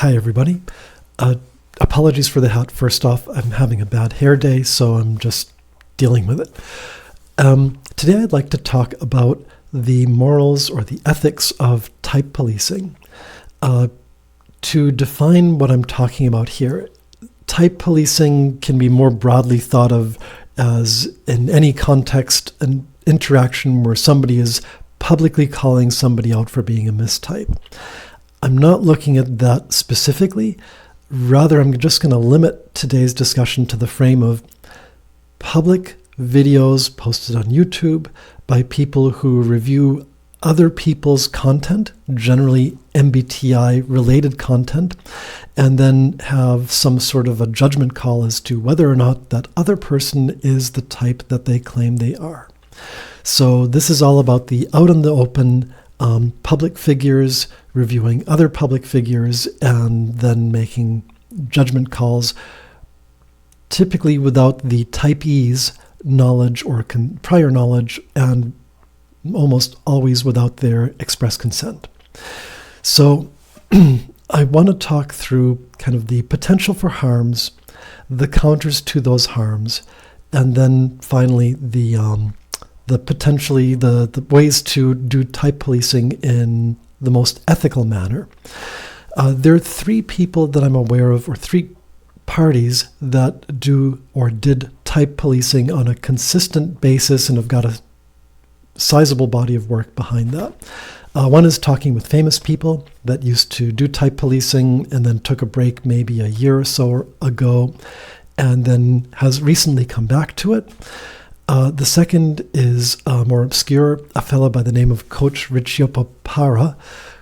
Hi, everybody. Apologies for the hat. First off, I'm having a bad hair day, so I'm just dealing with it. Today, I'd like to talk about the morals or the ethics of type policing. To define what I'm talking about here, type policing can be more broadly thought of as in any context an interaction where somebody is publicly calling somebody out for being a mistype. I'm not looking at that specifically. Rather, I'm just going to limit today's discussion to the frame of public videos posted on YouTube by people who review other people's content, generally MBTI related content, and then have some sort of a judgment call as to whether or not that other person is the type that they claim they are. So this is all about the out in the open public figures reviewing other public figures and then making judgment calls, typically without the typee's knowledge or prior knowledge, and almost always without their express consent. So I want to talk through kind of the potential for harms, the counters to those harms, and then finally the ways to do type policing in the most ethical manner. There are three people that I'm aware of, or three parties that do or did type policing on a consistent basis and have got a sizable body of work behind that. One is talking with famous people that used to do type policing and then took a break maybe a year or so ago and then has recently come back to it. The second is more obscure, a fellow by the name of Coach Ricioppo Parra,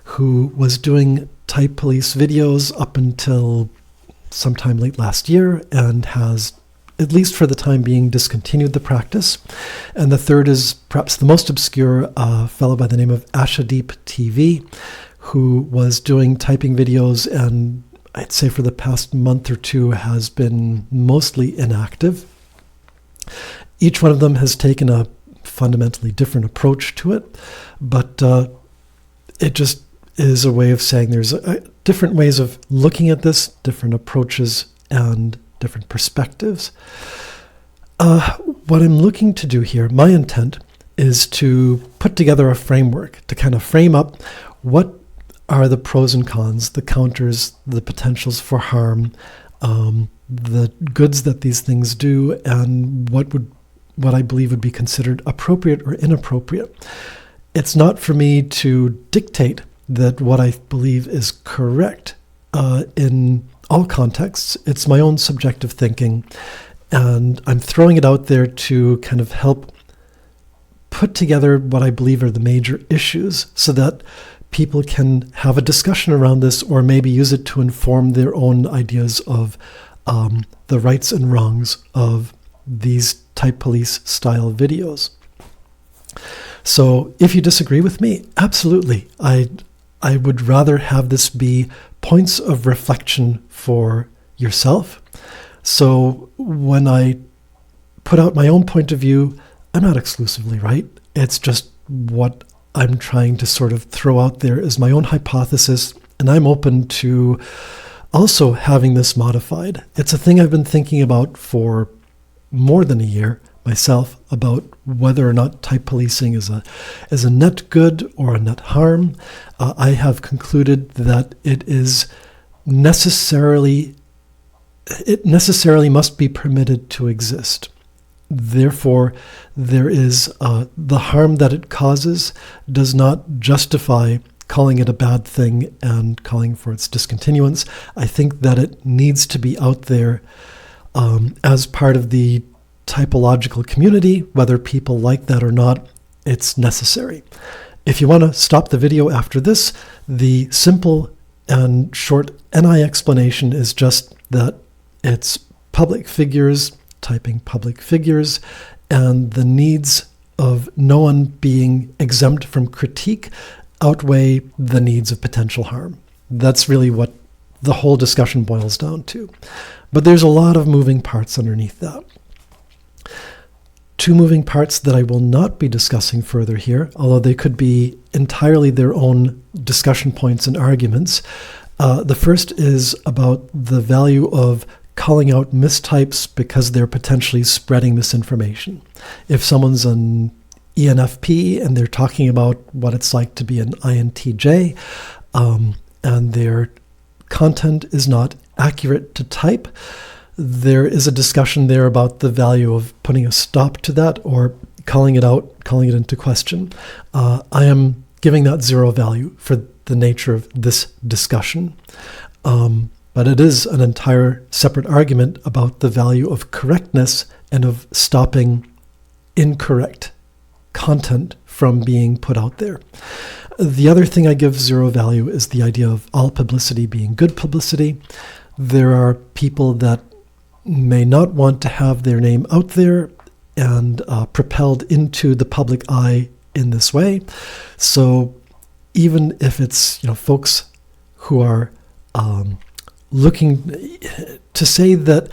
who was doing type police videos up until sometime late last year and has, at least for the time being, discontinued the practice. And the third is perhaps the most obscure, a fellow by the name of Ashadeep TV, who was doing typing videos and I'd say for the past month or two has been mostly inactive. Each one of them has taken a fundamentally different approach to it, but it just is a way of saying there's different ways of looking at this, different approaches, and different perspectives. What I'm looking to do here, my intent, is to put together a framework to kind of frame up what are the pros and cons, the counters, the potentials for harm, the goods that these things do, and what I believe would be considered appropriate or inappropriate. It's not for me to dictate that what I believe is correct in all contexts. It's my own subjective thinking, and I'm throwing it out there to kind of help put together what I believe are the major issues so that people can have a discussion around this or maybe use it to inform their own ideas of the rights and wrongs of these type police style videos. So if you disagree with me, absolutely. I would rather have this be points of reflection for yourself. So when I put out my own point of view, I'm not exclusively right. It's just what I'm trying to sort of throw out there as my own hypothesis, and I'm open to also having this modified. It's a thing I've been thinking about for more than a year myself, about whether or not type policing is a net good or a net harm. I have concluded that it necessarily must be permitted to exist. Therefore, there is the harm that it causes does not justify calling it a bad thing and calling for its discontinuance. I think that it needs to be out there as part of the typological community, whether people like that or not. It's necessary. If you want to stop the video after this, the simple and short NI explanation is just that it's public figures typing public figures, and the needs of no one being exempt from critique outweigh the needs of potential harm. That's really what the whole discussion boils down to. But there's a lot of moving parts underneath that. Two moving parts that I will not be discussing further here, although they could be entirely their own discussion points and arguments. The first is about the value of calling out mistypes because they're potentially spreading misinformation. If someone's an ENFP and they're talking about what it's like to be an INTJ, and their content is not accurate to type, there is a discussion there about the value of putting a stop to that or calling it out, calling it into question. I am giving that 0 value for the nature of this discussion. But it is an entire separate argument about the value of correctness and of stopping incorrect content from being put out there. The other thing I give 0 value is the idea of all publicity being good publicity. There are people that may not want to have their name out there and propelled into the public eye in this way. So even if it's folks who are looking to say that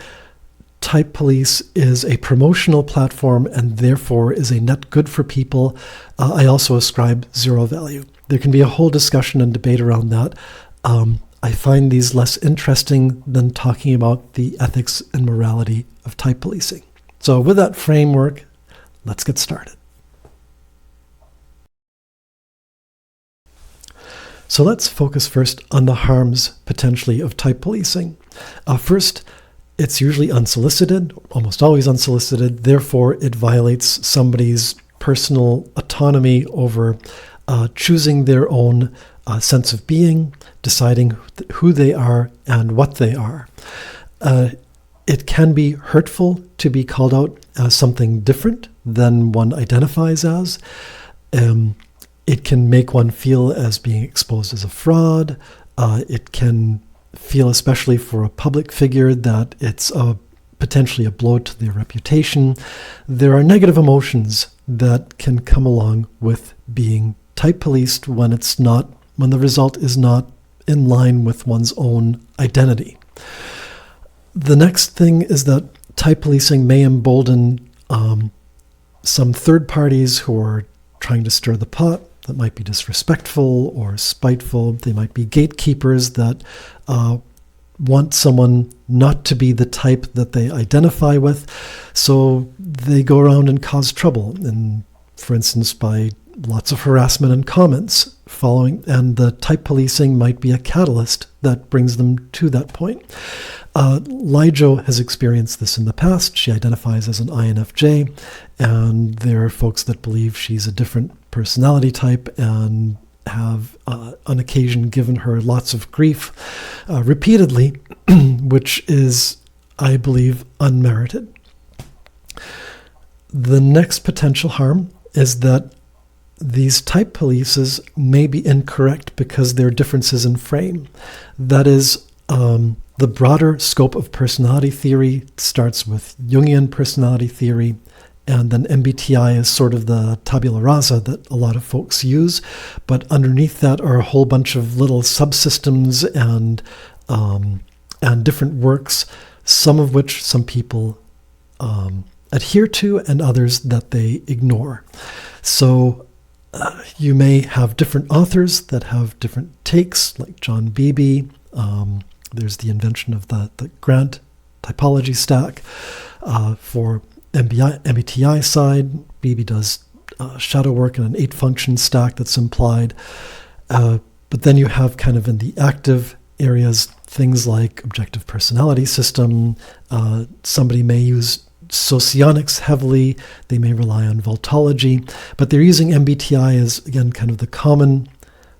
Type Police is a promotional platform and therefore is a net good for people, I also ascribe 0 value. There can be a whole discussion and debate around that. I find these less interesting than talking about the ethics and morality of type policing. So with that framework, let's get started. So let's focus first on the harms, potentially, of type policing. First, it's usually unsolicited, almost always unsolicited. Therefore, it violates somebody's personal autonomy over choosing their own sense of being, deciding who they are and what they are. It can be hurtful to be called out as something different than one identifies as. It can make one feel as being exposed as a fraud. It can feel, especially for a public figure, that it's potentially a blow to their reputation. There are negative emotions that can come along with being type policed when the result is not in line with one's own identity. The next thing is that type policing may embolden some third parties who are trying to stir the pot, that might be disrespectful or spiteful. They might be gatekeepers that want someone not to be the type that they identify with. So they go around and cause trouble, and for instance, by lots of harassment and comments following, and the type policing might be a catalyst that brings them to that point. Lijo has experienced this in the past. She identifies as an INFJ, and there are folks that believe she's a different personality type and have on occasion given her lots of grief repeatedly, which is, I believe, unmerited. The next potential harm is that these type polices may be incorrect because there are differences in frame. That is, the broader scope of personality theory starts with Jungian personality theory, and then MBTI is sort of the tabula rasa that a lot of folks use. But underneath that are a whole bunch of little subsystems and different works, some of which some people adhere to and others that they ignore. So you may have different authors that have different takes, like John Beebe. There's the invention of the Grant typology stack. For MBTI side, Beebe does shadow work in an 8-function stack that's implied. But then you have kind of in the active areas, things like objective personality system. Somebody may use socionics heavily. They may rely on voltology, but they're using MBTI as, again, kind of the common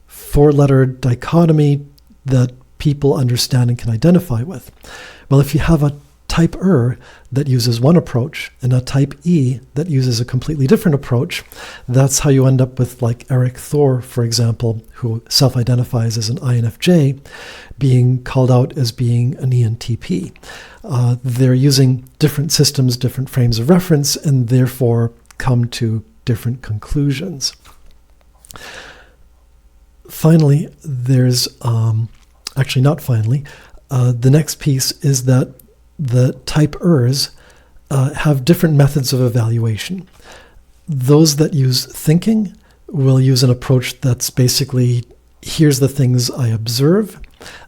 4-letter dichotomy that people understand and can identify with. Well, if you have a type that uses one approach and a type E that uses a completely different approach, that's how you end up with, like, Eric Thor, for example, who self-identifies as an INFJ, being called out as being an ENTP. They're using different systems, different frames of reference, and therefore come to different conclusions. Finally, there's, actually not finally, the next piece is that the type-ers have different methods of evaluation. Those that use thinking will use an approach that's basically, here's the things I observe,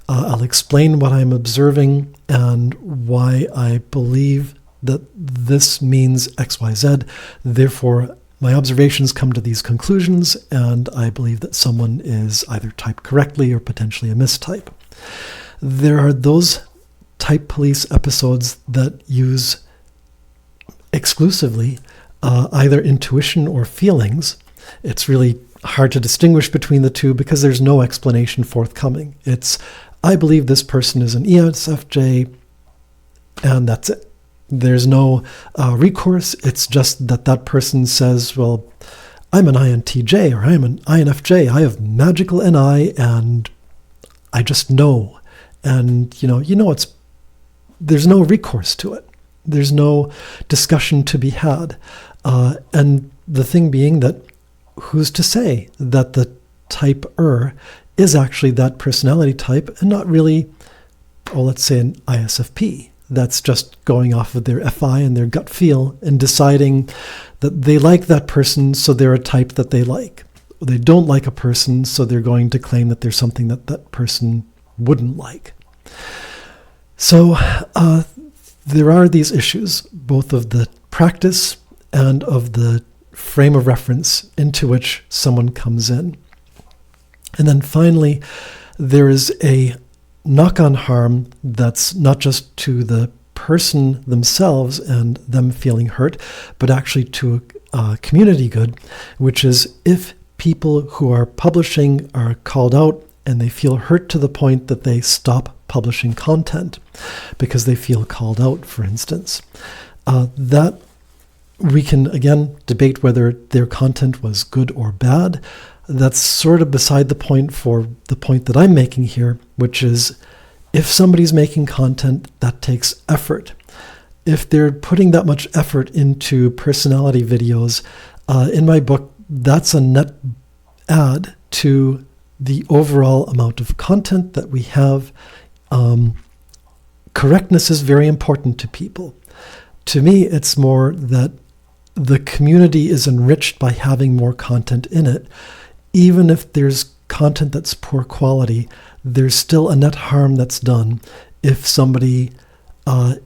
I'll explain what I'm observing and why I believe that this means XYZ. Therefore, my observations come to these conclusions, and I believe that someone is either typed correctly or potentially a mistype. There are those type police episodes that use exclusively either intuition or feelings. It's really hard to distinguish between the two because there's no explanation forthcoming. It's, I believe this person is an ESFJ, and that's it. There's no recourse. It's just that person says, well, I'm an INTJ or I'm an INFJ. I have magical NI and I just know. And, there's no recourse to it. There's no discussion to be had. And the thing being that who's to say that the type-er is actually that personality type and not really, let's say an ISFP. That's just going off of their FI and their gut feel and deciding that they like that person, so they're a type that they like. They don't like a person, so they're going to claim that there's something that that person wouldn't like. So there are these issues, both of the practice and of the frame of reference into which someone comes in. And then finally, there is a knock-on harm that's not just to the person themselves and them feeling hurt, but actually to a community good, which is if people who are publishing are called out and they feel hurt to the point that they stop publishing content because they feel called out, for instance. That we can, again, debate whether their content was good or bad. That's sort of beside the point for the point that I'm making here, which is if somebody's making content, that takes effort. If they're putting that much effort into personality videos, in my book, that's a net add to the overall amount of content that we have. Correctness is very important to people. To me, it's more that the community is enriched by having more content in it. Even if there's content that's poor quality, there's still a net harm that's done if somebody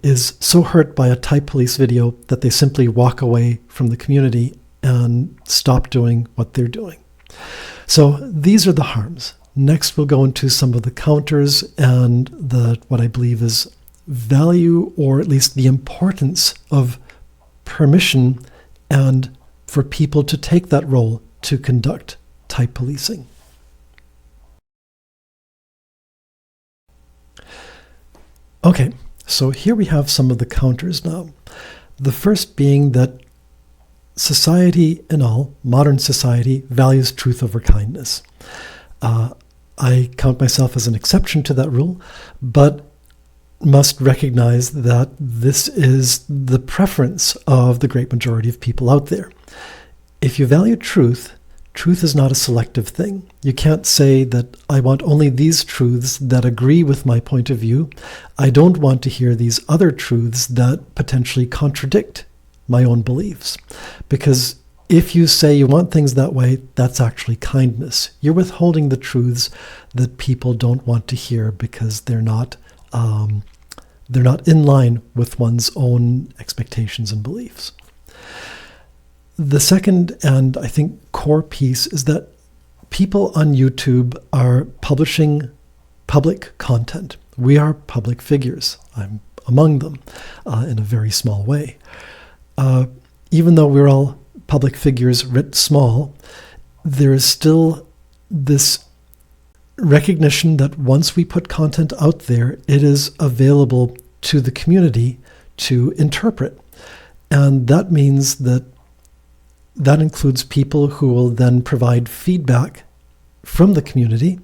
is so hurt by a type police video that they simply walk away from the community and stop doing what they're doing. So these are the harms. Next, we'll go into some of the counters and what I believe is value, or at least the importance of permission and for people to take that role to conduct type policing. Okay, so here we have some of the counters now. The first being that society in all, modern society, values truth over kindness. I count myself as an exception to that rule, but must recognize that this is the preference of the great majority of people out there. If you value truth, truth is not a selective thing. You can't say that I want only these truths that agree with my point of view. I don't want to hear these other truths that potentially contradict my own beliefs. Because if you say you want things that way, that's actually kindness. You're withholding the truths that people don't want to hear because they're not in line with one's own expectations and beliefs. The second, and I think core piece, is that people on YouTube are publishing public content. We are public figures. I'm among them in a very small way. Even though we're all public figures writ small, there is still this recognition that once we put content out there, it is available to the community to interpret. And that means that includes people who will then provide feedback from the community.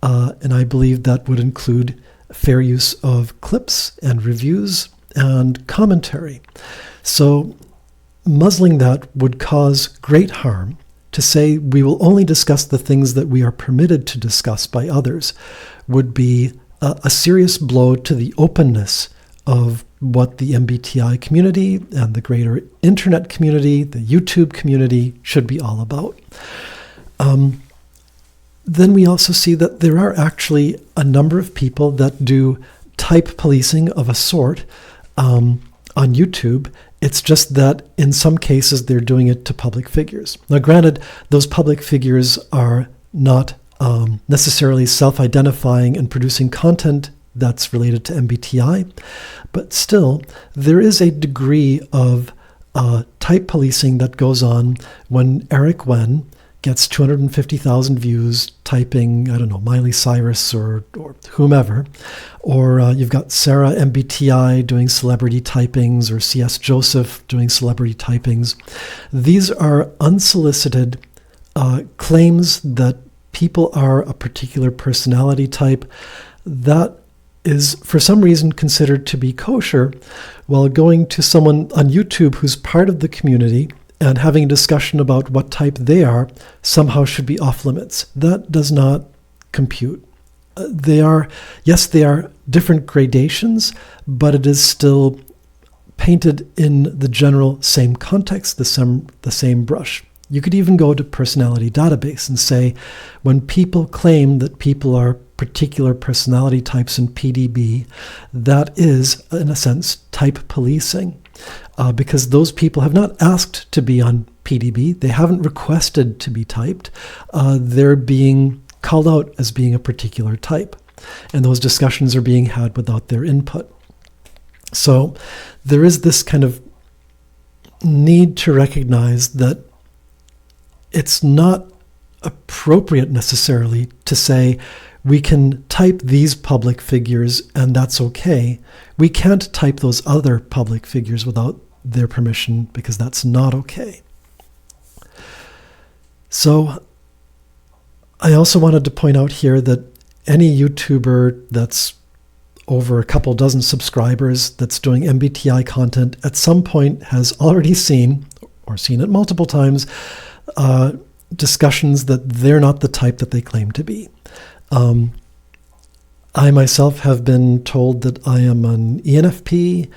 And I believe that would include fair use of clips and reviews and commentary. So muzzling that would cause great harm. To say we will only discuss the things that we are permitted to discuss by others would be a serious blow to the openness of what the MBTI community and the greater internet community, the YouTube community, should be all about. then we also see that there are actually a number of people that do type policing of a sort on YouTube. It's just that in some cases they're doing it to public figures. Now, granted, those public figures are not necessarily self-identifying and producing content that's related to MBTI, but still, there is a degree of type policing that goes on when Eric Wen gets 250,000 views typing, I don't know, Miley Cyrus or whomever, or you've got Sarah MBTI doing celebrity typings, or C.S. Joseph doing celebrity typings. These are unsolicited claims that people are a particular personality type that is for some reason considered to be kosher, while going to someone on YouTube who's part of the community and having a discussion about what type they are somehow should be off limits. That does not compute. They are different gradations, but it is still painted in the general same context, the same brush. You could even go to personality database and say, when people claim that people are particular personality types in PDB, that is, in a sense, type policing. Because those people have not asked to be on PDB. They haven't requested to be typed. They're being called out as being a particular type. And those discussions are being had without their input. So there is this kind of need to recognize that it's not appropriate necessarily to say, we can type these public figures and that's okay. We can't type those other public figures without their permission because that's not okay. So I also wanted to point out here that any YouTuber that's over a couple dozen subscribers that's doing MBTI content at some point has already seen, or seen it multiple times, discussions that they're not the type that they claim to be. I myself have been told that I am an ENFP,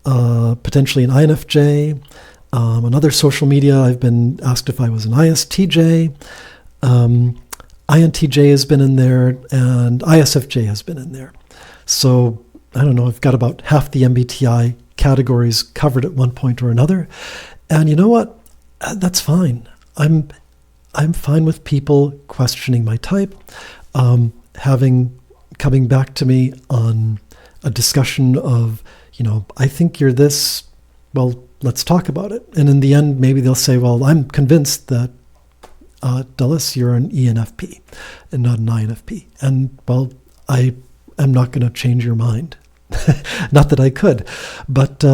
potentially an INFJ. On other social media, I've been asked if I was an ISTJ. INTJ has been in there, and ISFJ has been in there. So, I don't know, I've got about half the MBTI categories covered at one point or another. And you know what? That's fine. I'm fine with people questioning my type, coming back to me on a discussion of, I think you're this, well, let's talk about it. And in the end, maybe they'll say, well, I'm convinced that, Dulles, you're an ENFP and not an INFP. And, well, I am not going to change your mind. Not that I could. But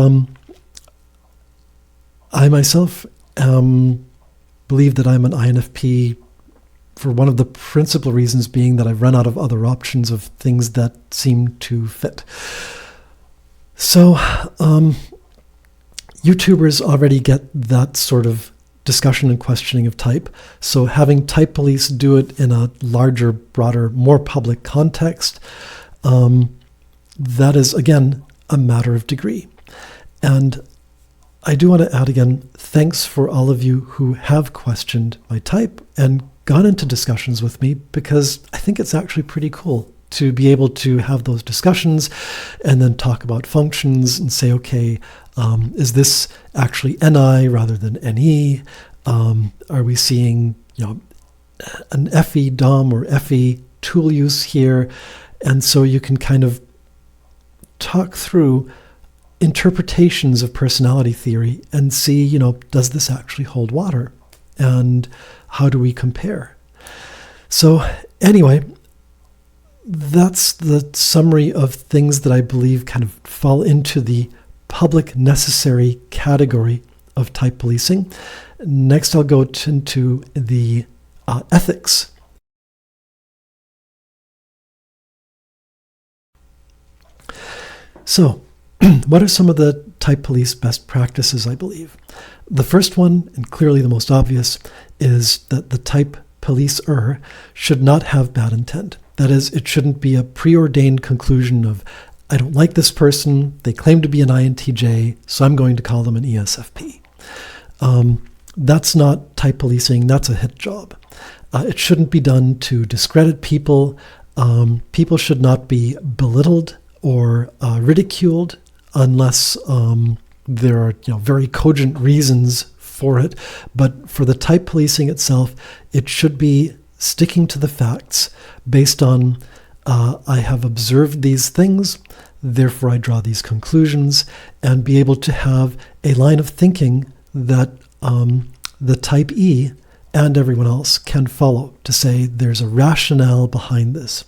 I myself believe that I'm an INFP for one of the principal reasons being that I've run out of other options of things that seem to fit. So YouTubers already get that sort of discussion and questioning of type. So having type police do it in a larger, broader, more public context, that is, again, a matter of degree. And I do want to add again, thanks for all of you who have questioned my type and gone into discussions with me, because I think it's actually pretty cool to be able to have those discussions and then talk about functions and say, okay, is this actually NI rather than NE? Are we seeing, an FE DOM or FE tool use here? And so you can kind of talk through interpretations of personality theory and see, does this actually hold water? And how do we compare? So anyway, that's the summary of things that I believe kind of fall into the public necessary category of type policing. Next, I'll go into the ethics. So, what are some of the type police best practices, I believe? The first one, and clearly the most obvious, is that the type policer should not have bad intent. That is, it shouldn't be a preordained conclusion of, I don't like this person, they claim to be an INTJ, so I'm going to call them an ESFP. That's not type policing, that's a hit job. It shouldn't be done to discredit people. People should not be belittled or ridiculed unless there are very cogent reasons for it. But for the type policing itself, it should be sticking to the facts based on I have observed these things, therefore I draw these conclusions, and be able to have a line of thinking that the type E and everyone else can follow to say there's a rationale behind this.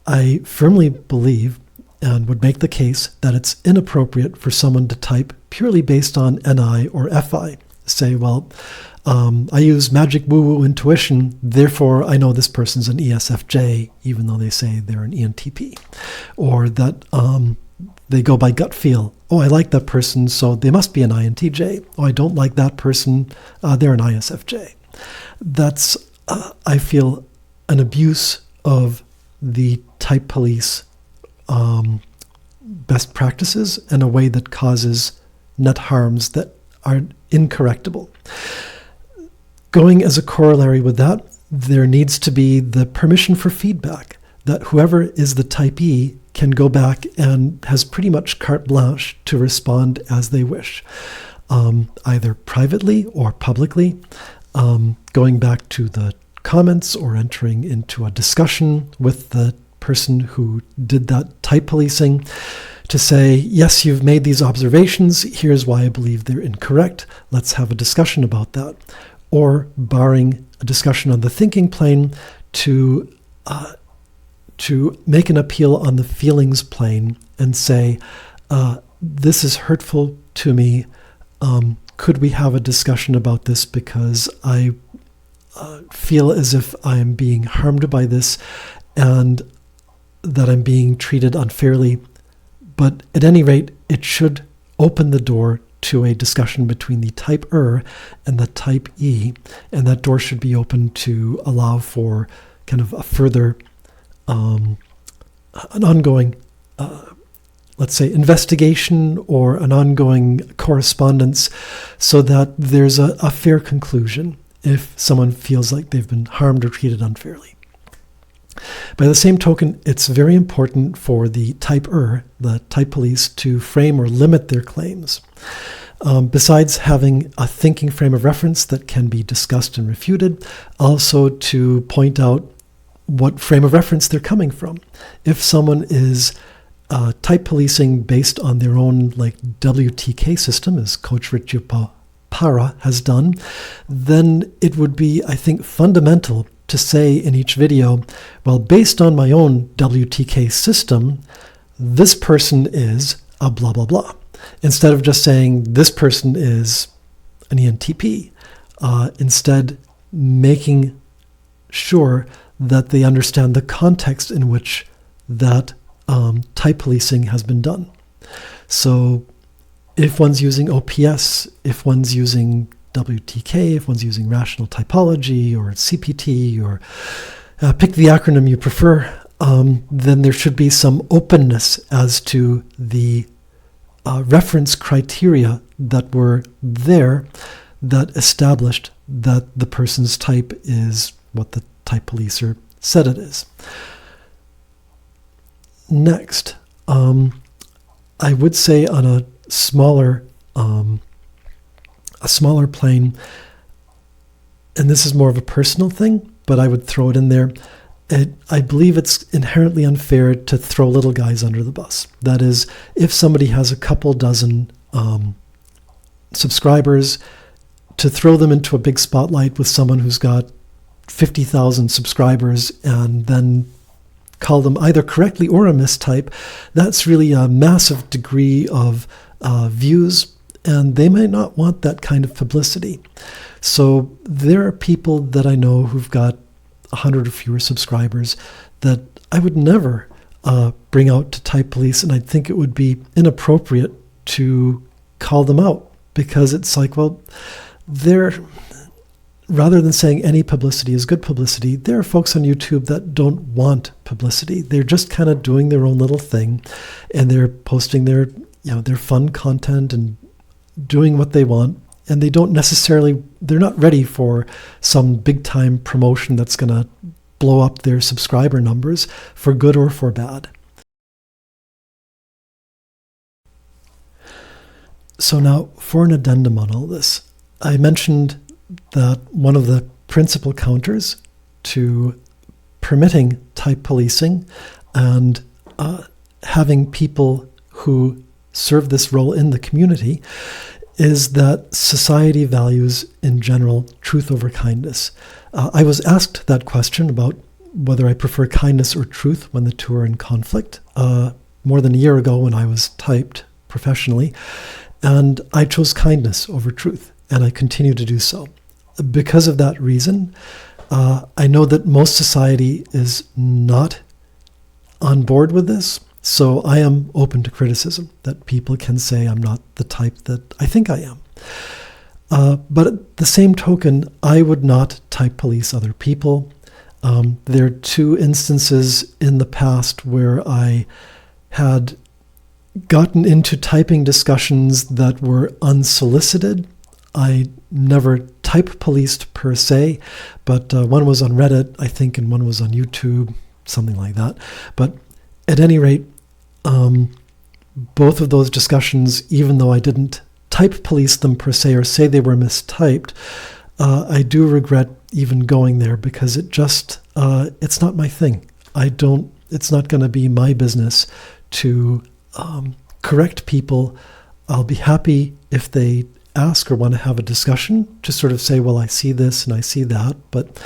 I firmly believe and would make the case that it's inappropriate for someone to type purely based on NI or FI. Say, well, I use magic woo-woo intuition, therefore I know this person's an ESFJ, even though they say they're an ENTP. Or that they go by gut feel. Oh, I like that person, so they must be an INTJ. Oh, I don't like that person, they're an ISFJ. That's, I feel, an abuse of the type police best practices in a way that causes net harms that are incorrectable. Going as a corollary with that, there needs to be the permission for feedback, that whoever is the type E can go back and has pretty much carte blanche to respond as they wish, either privately or publicly, going back to the comments or entering into a discussion with the person who did that type policing to say, yes, you've made these observations, here's why I believe they're incorrect, let's have a discussion about that. Or barring a discussion on the thinking plane to make an appeal on the feelings plane and say, this is hurtful to me, could we have a discussion about this because I feel as if I'm being harmed by this and that I'm being treated unfairly. But at any rate, it should open the door to a discussion between the type and the type E, and that door should be open to allow for kind of a further, an ongoing, let's say, investigation or an ongoing correspondence so that there's a fair conclusion if someone feels like they've been harmed or treated unfairly. By the same token, it's very important for the type the type police, to frame or limit their claims. Besides having a thinking frame of reference that can be discussed and refuted, also to point out what frame of reference they're coming from. If someone is type policing based on their own WTK system, as Coach Ricioppo Parra has done, then it would be, I think, fundamental to say in each video, well, based on my own WTK system, this person is a blah, blah, blah. Instead of just saying this person is an ENTP. Instead, making sure that they understand the context in which that type policing has been done. So if one's using OPS, if one's using WTK, if one's using rational typology or CPT, or pick the acronym you prefer, then there should be some openness as to the reference criteria that were there that established that the person's type is what the type policer said it is. Next, I would say on a smaller plane, and this is more of a personal thing, but I would throw it in there. I believe it's inherently unfair to throw little guys under the bus. That is, if somebody has a couple dozen subscribers, to throw them into a big spotlight with someone who's got 50,000 subscribers and then call them either correctly or a mistype, that's really a massive degree of views, and they might not want that kind of publicity. So there are people that I know who've got 100 or fewer subscribers that I would never bring out to type police, and I think it would be inappropriate to call them out, because it's like, well, rather than saying any publicity is good publicity, there are folks on YouTube that don't want publicity. They're just kind of doing their own little thing, and they're posting their fun content and doing what they want. and they're not ready for some big time promotion that's going to blow up their subscriber numbers for good or for bad. So now for an addendum on all this, I mentioned that one of the principal counters to permitting type policing and having people who serve this role in the community is that society values, in general, truth over kindness. I was asked that question about whether I prefer kindness or truth when the two are in conflict more than a year ago when I was typed professionally, and I chose kindness over truth, and I continue to do so. Because of that reason, I know that most society is not on board with this, so I am open to criticism, that people can say I'm not the type that I think I am. But at the same token, I would not type police other people. There are two instances in the past where I had gotten into typing discussions that were unsolicited. I never type policed per se, but one was on Reddit, I think, and one was on YouTube, something like that. But at any rate, both of those discussions, even though I didn't type police them per se or say they were mistyped, I do regret even going there because it's not my thing. It's not going to be my business to correct people. I'll be happy if they ask or want to have a discussion to sort of say, well, I see this and I see that, but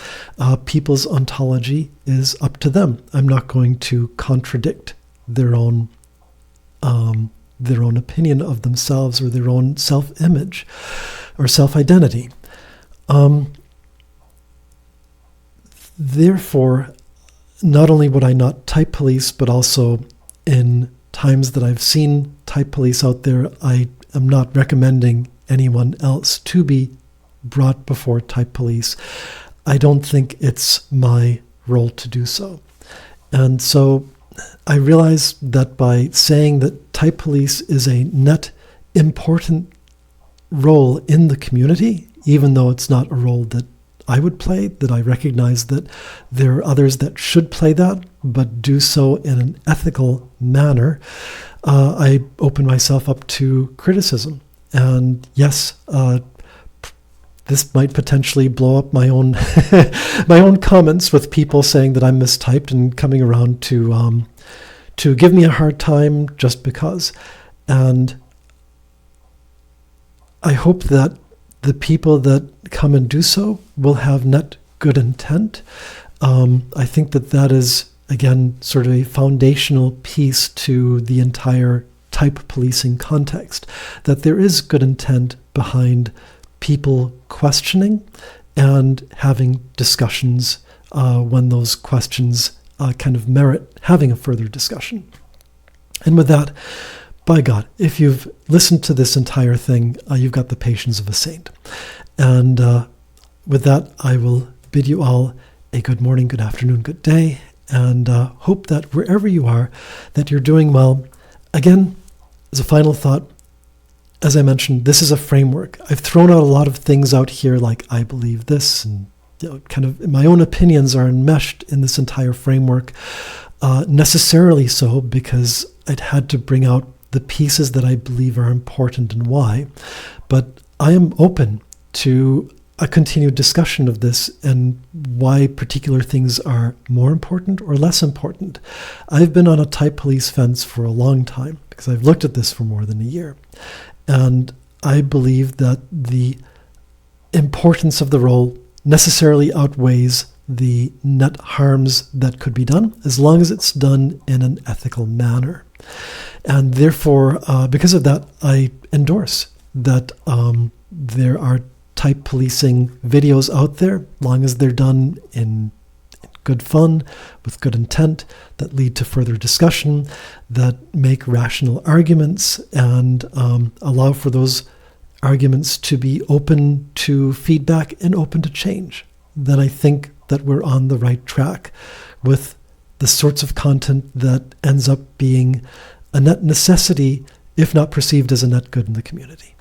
people's ontology is up to them. I'm not going to contradict their own opinion of themselves or their own self-image or self-identity. Therefore, not only would I not type police, but also in times that I've seen type police out there, I am not recommending anyone else to be brought before type police. I don't think it's my role to do so. And so I realize that by saying that type police is a net important role in the community, even though it's not a role that I would play, that I recognize that there are others that should play that, but do so in an ethical manner, I open myself up to criticism. And yes, this might potentially blow up my own my own comments with people saying that I'm mistyped and coming around to give me a hard time just because. And I hope that the people that come and do so will have net good intent. I think that is, again, sort of a foundational piece to the entire type policing context, that there is good intent behind people questioning and having discussions when those questions kind of merit having a further discussion. And with that, by God, if you've listened to this entire thing, you've got the patience of a saint. And with that, I will bid you all a good morning, good afternoon, good day, and hope that wherever you are, that you're doing well. Again, as a final thought, as I mentioned, this is a framework. I've thrown out a lot of things out here like I believe this, and kind of my own opinions are enmeshed in this entire framework, necessarily so because I'd had to bring out the pieces that I believe are important and why. But I am open to a continued discussion of this and why particular things are more important or less important. I've been on a type police fence for a long time because I've looked at this for more than a year. And I believe that the importance of the role necessarily outweighs the net harms that could be done, as long as it's done in an ethical manner. And therefore, because of that, I endorse that there are type policing videos out there, long as they're done in good fun, with good intent, that lead to further discussion, that make rational arguments, and allow for those arguments to be open to feedback and open to change. Then I think that we're on the right track with the sorts of content that ends up being a net necessity, if not perceived as a net good in the community.